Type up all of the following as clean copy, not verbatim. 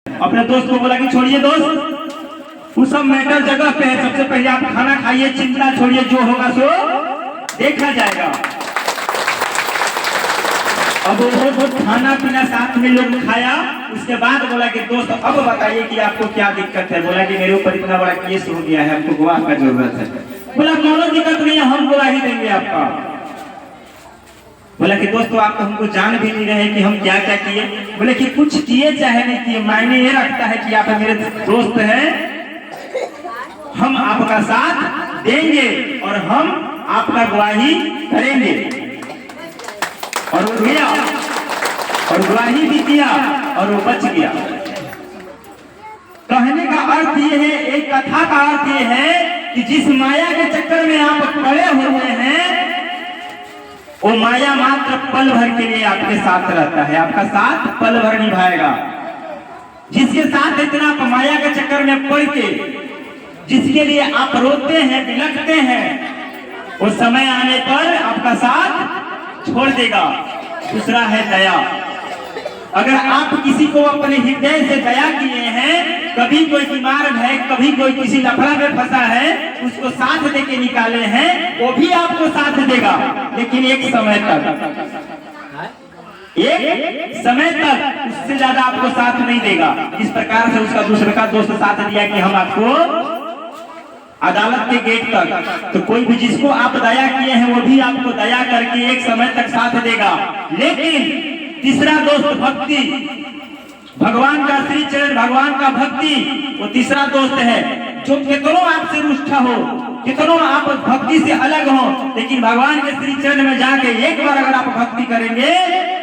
अपने दोस्त को बोला कि छोड़िए दोस्त, वो सब मैटर जगह पे है, सबसे पहले आप खाना खाइए, चिंता छोड़िए, जो होगा सो देखा जाएगा। अब वो खाना पीना साथ में लोग खाया, उसके बाद बोला कि दोस्त अब बताइए कि आपको क्या दिक्कत है। बोला कि मेरे ऊपर इतना बड़ा केस हो गया है, हमको गवाह का जरूरत है। बोला कोनो दिक्कत नहीं है, हम गवाही देंगे आपका। बोला कि दोस्तों आप तो हमको जान भी नहीं रहे कि हम क्या क्या किए। बोले कि कुछ किए चाहे नहीं किए, मायने ये रखता है कि आप मेरे दोस्त हैं, हम आपका साथ देंगे और हम आपका गवाही करेंगे। और वो गया और गवाही भी किया और वो बच गया। कहने का अर्थ ये है, एक कथा का अर्थ ये है कि जिस माया के चक्कर में आप पड़े हुए हैं, वो माया मात्र पल भर के लिए आपके साथ रहता है, आपका साथ पल भर निभाएगा। जिसके साथ इतना आप माया के चक्कर में पड़ के, जिसके लिए आप रोते हैं, बिलखते हैं, वो समय आने पर आपका साथ छोड़ देगा। दूसरा है दया। अगर आप किसी को अपने हृदय से दया किए हैं, कभी कोई बीमार है, कभी कोई किसी लफड़ा में फंसा है, उसको साथ देके निकाले हैं, वो भी आपको साथ देगा, लेकिन एक समय तक उससे ज्यादा आपको साथ नहीं देगा। इस प्रकार से उसका दूसरे का दोस्त साथ दिया कि हम आपको अदालत के गेट तक, तो कोई भी जिसको आप दया किए हैं वो भी आपको दया करके एक समय तक साथ देगा। लेकिन तीसरा दोस्त भक्ति, भगवान का श्री चरण, भगवान का भक्ति, वो तीसरा दोस्त है जो कितनों आपसे रुष्ठा हो, कितनों आप भक्ति से अलग हो, लेकिन भगवान के श्री चरण में जाके एक बार अगर आप भक्ति करेंगे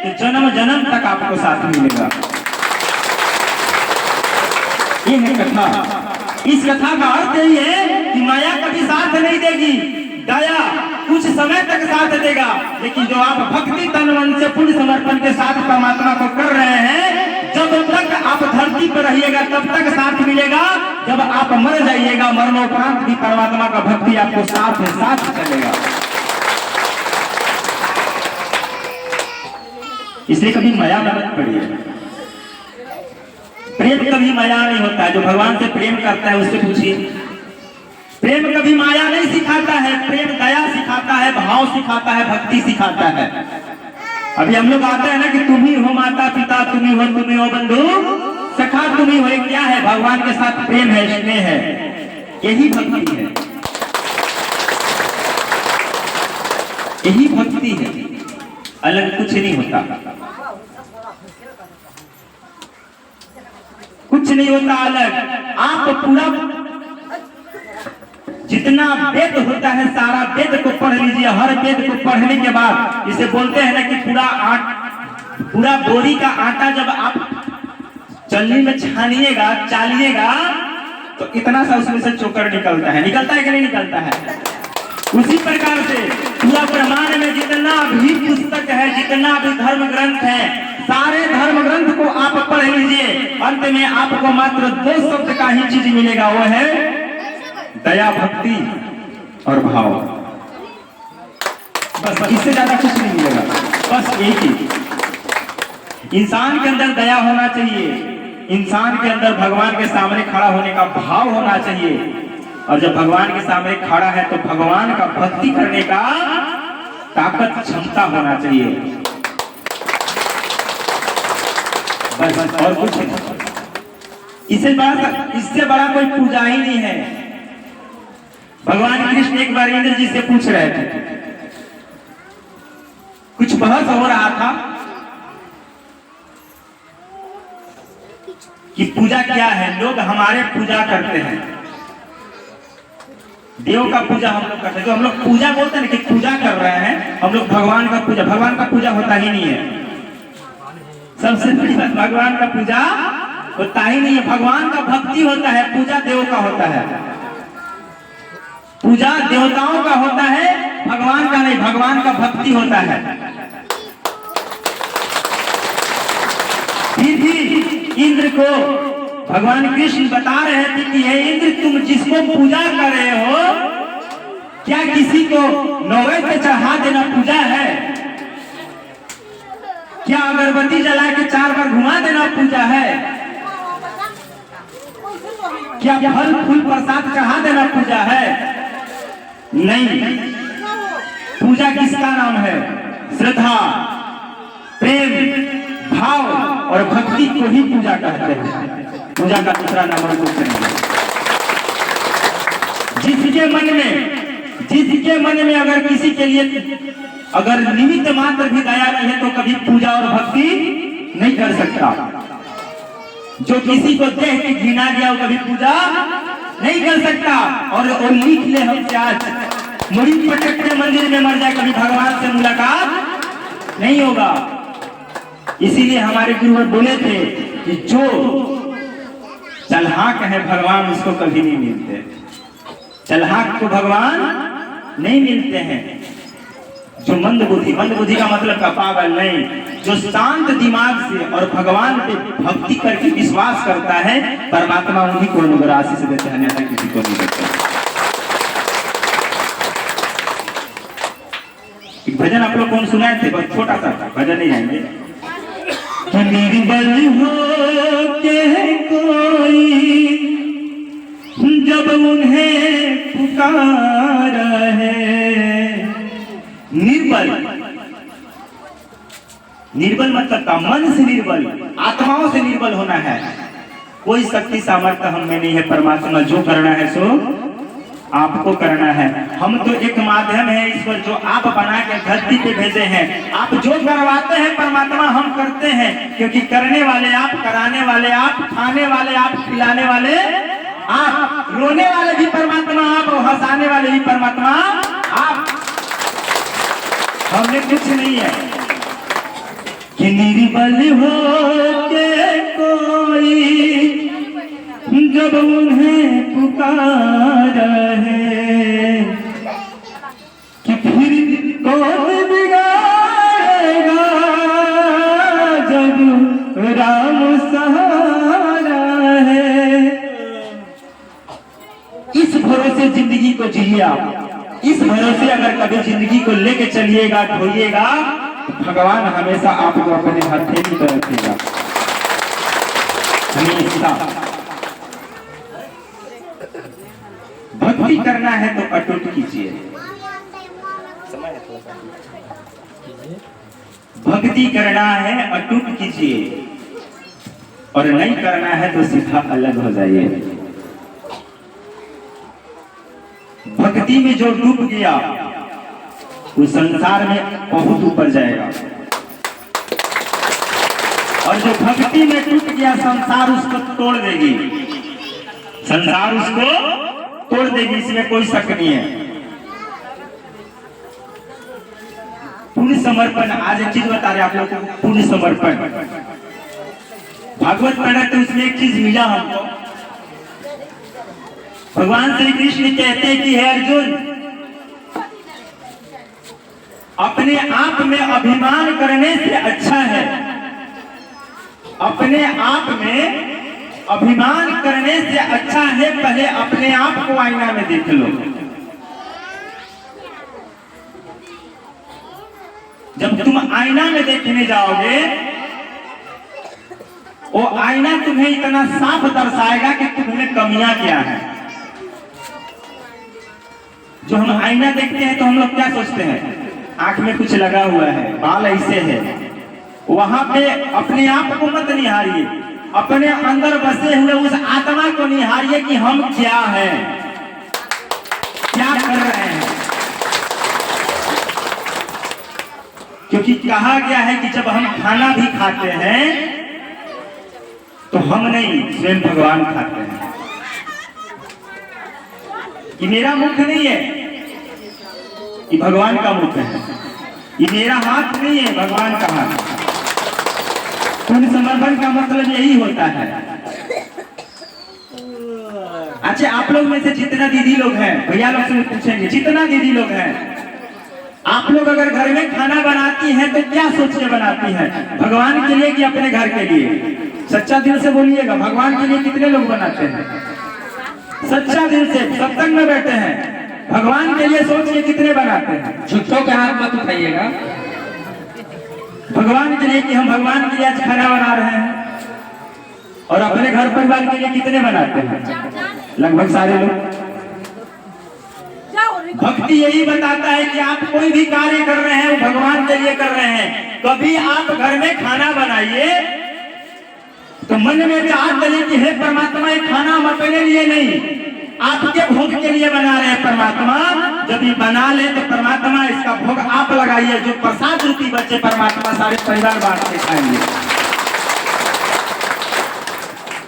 तो जन्म जन्म तक आपको साथ मिलेगा। ये है कथा। इस कथा का अर्थ यही है कि माया कभी साथ नहीं देगी, दया कुछ समय तक साथ देगा, लेकिन जो आप भक्ति तन मन से पूर्ण समर्पण के साथ परमात्मा को कर रहे हैं, जब तक आप धरती पर रहिएगा तब तक साथ मिलेगा। जब आप मर जाइएगा, मरणोपरांत भी परमात्मा का भक्ति आपको साथ साथ चलेगा। इसलिए कभी माया में मत पड़िए। प्रेम कभी माया नहीं होता है। जो भगवान से प्रेम करता है उससे पूछिए। प्रेम कभी माया नहीं सिखाता है, प्रेम दया सिखाता है, भाव सिखाता है, भक्ति सिखाता है। अभी हम लोग आते हैं ना कि तुम ही हो माता पिता, तुम ही हो बंधु सखा, तुम ही हो, क्या है? भगवान के साथ प्रेम है, स्नेह है, यही भक्ति है, यही भक्ति है, अलग कुछ नहीं होता, कुछ नहीं होता अलग। आप पूरा जितना वेद होता है सारा वेद को पढ़ लीजिए। हर वेद को पढ़ने के बाद इसे बोलते हैं ना कि पूरा बोरी का आटा जब आप चलनी में छानिएगा, चालिएगा, तो इतना सा उसमें से चोकर निकलता है कि नहीं निकलता है? उसी प्रकार से पूरा ब्रह्मांड में जितना भी पुस्तक है, जितना भी धर्म ग्रंथ है, सारे धर्म ग्रंथ को आप पढ़ लीजिए, अंत में आपको मात्र दो शब्द का ही चीज मिलेगा, वो है दया, भक्ति और भाव। बस इससे ज्यादा कुछ नहीं मिलेगा। बस एक ही, इंसान के अंदर दया होना चाहिए, इंसान के अंदर भगवान के सामने खड़ा होने का भाव होना चाहिए, और जब भगवान के सामने खड़ा है तो भगवान का भक्ति करने का ताकत, क्षमता होना चाहिए। बस और कुछ नहीं। इससे बड़ा कोई पूजा ही नहीं है। भगवान कृष्ण एक बार इंद्र जी से पूछ रहे थे, कुछ बहस हो रहा था कि पूजा क्या है। लोग हमारे पूजा करते हैं, देव का पूजा हम लोग करते हैं। जो हम लोग पूजा बोलते हैं कि पूजा कर रहे हैं, हम लोग भगवान का पूजा, भगवान का पूजा होता ही नहीं है। सबसे बड़ी बात, भगवान का पूजा होता ही नहीं है। भगवान का भक्ति होता है, पूजा देव का होता है। पूजा देवताओं का होता है, भगवान का नहीं। भगवान का भक्ति होता है। फिर भी इंद्र को भगवान कृष्ण बता रहे थे कि हे इंद्र, तुम जिसको पूजा कर रहे हो, क्या किसी को नैवेद्य चढ़ा देना पूजा है? क्या अगरबत्ती जला के 4 बार घुमा देना पूजा है? क्या फल फूल प्रसाद चढ़ा देना पूजा है? नहीं। पूजा किसका नाम है? श्रद्धा, प्रेम, भाव और भक्ति को ही पूजा कहते हैं। पूजा का दूसरा नाम और कुछ नहीं। जिसके मन में अगर किसी के लिए अगर निमित्त मात्र भी दया नहीं है तो कभी पूजा और भक्ति नहीं कर सकता। जो किसी को देख के घृणा दिया वो कभी पूजा नहीं कर सकता। और लिख ले हम आज मुड़ी पटक के मंदिर में मर जाए, कभी भगवान से मुलाकात नहीं होगा। इसीलिए हमारे गुरुवर बोले थे कि जो चलहाक है भगवान उसको कभी नहीं मिलते। चलहाक को भगवान नहीं मिलते हैं। जो मंदबुद्धि का मतलब का पागल नहीं, जो शांत दिमाग से और भगवान पे भक्ति करके विश्वास करता है, परमात्मा उन्हीं को अनुग्रह आशीष देते हैं, अन्यथा किसी को नहीं देते। एक भजन आप लोग कौन सुनाए थे? बहुत छोटा सा भजन नहीं जाएंगे। निर्बल हो के कोई जब उन्हें पुकारा है। निर्बल मतलब का मन से निर्बल, आत्माओं से निर्बल होना है। कोई शक्ति सामर्थ्य हम में नहीं है। परमात्मा जो करना है सो आपको करना है। हम तो एक माध्यम है ईश्वर, जो आप बना के धरती पे भेजे हैं। आप जो करवाते हैं परमात्मा हम करते हैं, क्योंकि करने वाले आप, कराने वाले आप, खाने वाले आप, खिलाने वाले आप, रोने वाले भी परमात्मा आप और हंसाने वाले भी परमात्मा आप। हमने कुछ नहीं है। कि निर्बल हो के कोई जब उन्हें पुकारा है, कि फिर कौन बिगाड़ेगा जब राम सहारा है। इस भरोसे जिंदगी को जिए आप। इस भरोसे अगर कभी जिंदगी को लेके चलिएगा, ढोइएगा, भगवान हमेशा आपको अपने हथेली पर रखेगा। हमेशा भक्ति करना है तो अटूट कीजिए। भक्ति करना है अटूट कीजिए, और नहीं करना है तो सीधा अलग हो जाइए। भक्ति में जो डूब गया वो संसार में बहुत ऊपर जाएगा, और जो भक्ति में टूट गया संसार उसको तोड़ देगी। संसार उसको तोड़ देगी, इसमें कोई शक नहीं है। पूर्ण समर्पण, आज एक चीज बता रहे आप लोग को, पूर्ण समर्पण। भागवत पढ़ा तो उसमें एक चीज मिला हमको। भगवान श्री कृष्ण कहते हैं कि हे अर्जुन, अपने आप में अभिमान करने से अच्छा है, अपने आप में अभिमान करने से अच्छा है पहले अपने आप को आईना में देख लो। जब तुम आईना में देखने जाओगे, वो आईना तुम्हें इतना साफ दर्शाएगा कि तुम्हें कमियां क्या है। जो हम आईना देखते हैं तो हम लोग क्या सोचते हैं? आंख में कुछ लगा हुआ है, बाल ऐसे है। वहां पे अपने आप को मत निहारिए, अपने अंदर बसे हुए उस आत्मा को निहारिए कि हम क्या हैं, क्या कर रहे हैं। क्योंकि कहा गया है कि जब हम खाना भी खाते हैं तो हम नहीं, स्वयं भगवान खाते हैं। ये मेरा मुख नहीं है, ये भगवान का मुख है। ये मेरा हाथ नहीं है, भगवान का हाथ। पूर्ण समर्पण का मतलब यही होता है। अच्छा, आप लोग में से जितना दीदी लोग हैं, भैया लोग से पूछेंगे, जितना दीदी लोग हैं, आप लोग अगर घर में खाना बनाती हैं तो क्या सोच के बनाती हैं? भगवान के लिए कि अपने घर के लिए? सच्चा दिल से बोलिएगा, भगवान के लिए कितने लोग बनाते हैं? सच्चा दिल से सत्संग में बैठे हैं, भगवान के लिए सोच के कितने बनाते हैं? झूठों के हाथ मत उठाइएगा। भगवान के लिए कि हम भगवान के लिए आज खाना बना रहे हैं, और अपने घर परिवार के लिए कितने बनाते हैं? लगभग सारे लोग। भक्ति यही बताता है कि आप कोई भी कार्य कर रहे हैं वो भगवान के लिए कर रहे हैं। कभी आप घर में खाना बनाइए तो मन में चाहत चले कि हे परमात्मा ये खाना हम अपने लिए नहीं आपके भोग के लिए बना रहे हैं परमात्मा। जब ये बना ले तो परमात्मा इसका भोग आप लगाइए, जो प्रसाद रूपी बच्चे परमात्मा सारे परिवार बांट के खाएंगे।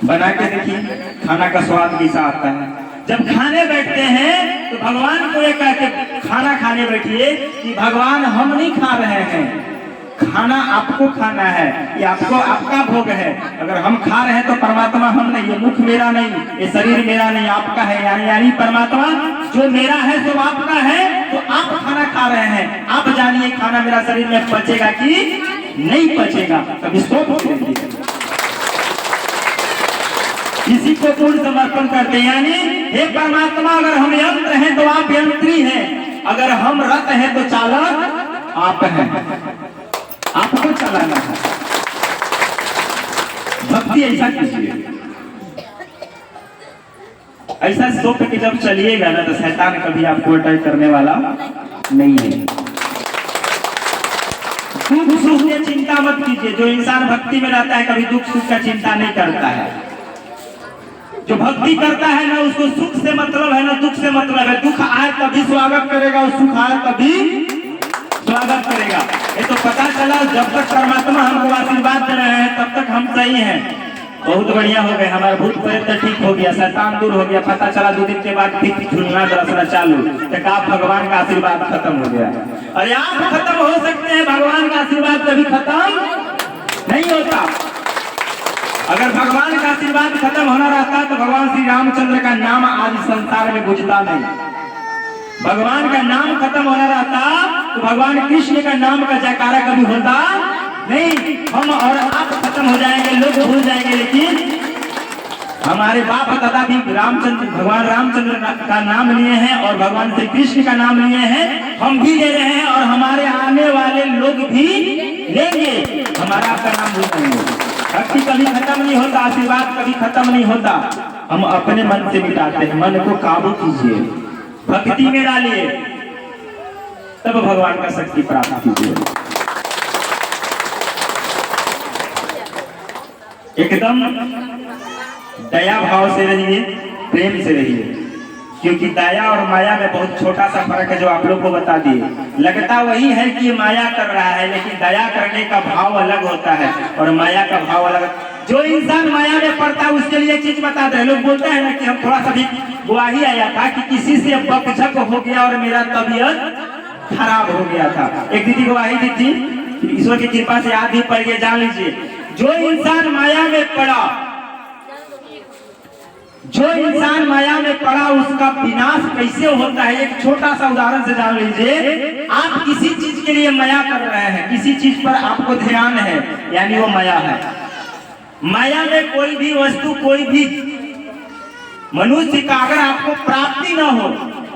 बना के देखिए खाना का स्वाद कैसा आता है। जब खाने बैठते हैं तो भगवान को ये कह के खाना खाने बैठिए कि भगवान हम नहीं खा रहे हैं, खाना आपको खाना है, ये आपको आपका भोग है। अगर हम खा रहे हैं तो परमात्मा हम नहीं, ये मुख मेरा नहीं, ये शरीर मेरा नहीं, आपका है। यानी परमात्मा जो मेरा है जो आपका है, तो आप खाना खा रहे हैं। आप जानिए खाना मेरा शरीर में पचेगा कि नहीं पचेगा। कभी सोच लीजिए, इसी को पूर्ण समर्पण करते हैं। यानी हे परमात्मा अगर हम यंत्र हैं तो आप यंत्री हैं, अगर हम रथ हैं तो चालक आप हैं, आपको चलाना है। भक्ति ऐसा कीजिए, ऐसा सोच के जब चलिएगा ना तो शैतान कभी आपको अटैक करने वाला नहीं है। दुख सुख की चिंता मत कीजिए। जो इंसान भक्ति में रहता है कभी दुख सुख का चिंता नहीं करता है। जो भक्ति करता है ना उसको सुख से मतलब है ना दुख से मतलब है। दुख आए तभी स्वागत करेगा और सुख आए तभी स्वागत करेगा। ये तो पता चला जब तक परमात्मा हमको आशीर्वाद दे रहे हैं तब तक हम सही हैं। बहुत बढ़िया हो गए, हमारा भूत प्रेत ठीक हो गया, शैतान दूर हो गया। पता चला 2 दिन के बाद ठीक झुलना दरसना चालू, तो आप भगवान का आशीर्वाद खत्म हो गया। और आप खत्म हो सकते हैं, भगवान का आशीर्वाद कभी खत्म नहीं होता। अगर भगवान का आशीर्वाद खत्म होना रहता तो भगवान श्री रामचंद्र का नाम आज संसार में गुजता नहीं। भगवान का नाम खत्म होना रहता तो भगवान कृष्ण का नाम का जयकारा कभी होता नहीं। हम और आप खत्म हो जाएंगे, लोग भूल जाएंगे, लेकिन हमारे बाप दादा भी रामचंद्र भगवान रामचंद्र का नाम लिए हैं और भगवान श्री कृष्ण का नाम लिए हैं। हम भी ले रहे हैं और हमारे आने वाले लोग भी लेंगे। हमारा आपका नाम भूल जाएंगे। भक्ति कभी खत्म नहीं होता, आशीर्वाद कभी खत्म नहीं होता। हम अपने मन से मिटाते हैं। मन को काबू कीजिए, भक्ति में डालिए, तब भगवान का शक्ति प्राप्त कीजिए। एकदम दया भाव से रहिए, प्रेम से रहिए, क्योंकि दया और माया में बहुत छोटा सा फर्क है जो आप लोग को बता दिए। लगता वही है कि माया कर रहा है, लेकिन दया करने का भाव अलग होता है और माया का भाव अलग। जो इंसान माया में पड़ता है उसके लिए चीज बताते हैं। लोग बोलते हैं ना कि हम थोड़ा सा भी गुआही आया था कि किसी से बकझक हो गया और मेरा तबीयत खराब हो गया था। एक दीदी गुआही दी थी, ईश्वर की कृपा से याद भी पड़ गया। जान लीजिए, जो इंसान माया में पड़ा उसका विनाश कैसे होता है, एक छोटा सा उदाहरण से जान लीजिए। आप किसी चीज के लिए माया कर रहे हैं, किसी चीज पर आपको ध्यान है, यानी वो माया है। माया में कोई भी वस्तु, कोई भी मनुष्य का अगर आपको प्राप्ति ना हो,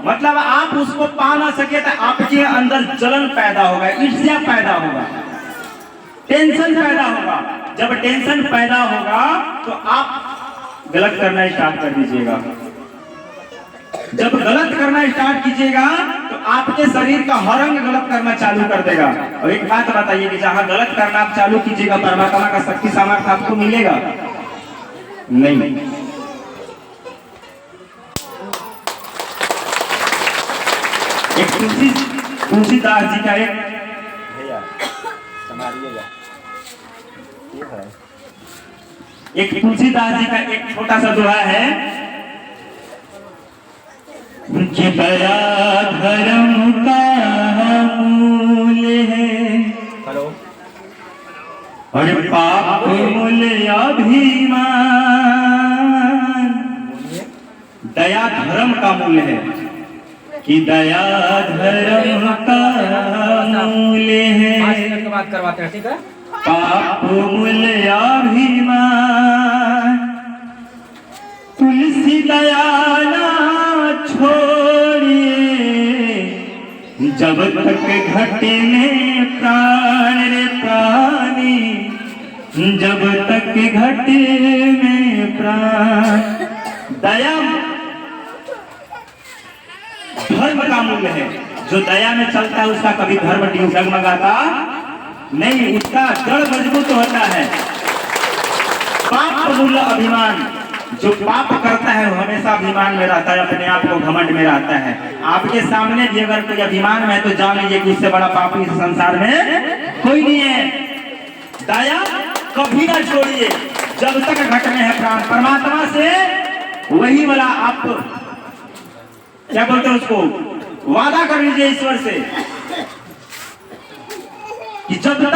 मतलब आप उसको पा ना सके, तो आपके अंदर जलन पैदा होगा, ईर्ष्या पैदा होगा, टेंशन पैदा होगा। जब टेंशन पैदा होगा तो आप गलत करना स्टार्ट कर दीजिएगा। जब गलत करना स्टार्ट कीजिएगा तो आपके शरीर का हर अंग गलत करना चालू कर देगा। और एक बात बताइए कि जहां गलत करना आप चालू कीजिएगा, परमात्मा का शक्ति सामर्थ्य आपको मिलेगा नहीं। एक तुलसीदास जी का एक तुलसीदास जी का एक छोटा सा दोहा है कि दया धर्म का मूल है और पाप मूल अभिमान। दया धर्म का मूल है कि दया धर्म का मूल है, बात करवाते हैं, ठीक है। पाप मूल अभिमान। तुलसी दया ना छोड़िए जब तक घटे में प्राण रे प्राणी, जब तक घटे में प्राण। दया का मूल्य है। जो दया में चलता है उसका कभी धर्म डगमगाता नहीं, उसका जड़ मजबूत होता है। पाप मूल्य अभिमान, जो पाप करता है वो हमेशा अभिमान में रहता है, अपने आप को घमंड में रहता है। आपके सामने भी अगर कोई अभिमान में है तो जान लीजिए कि उससे बड़ा पापी इस संसार में कोई नहीं है। दया कभी ना छोड़िए जब तक घटने हैं प्राण। परमात्मा से वही वाला आप क्या बोलते हैं उसको, वादा कर लीजिए ईश्वर से कि जब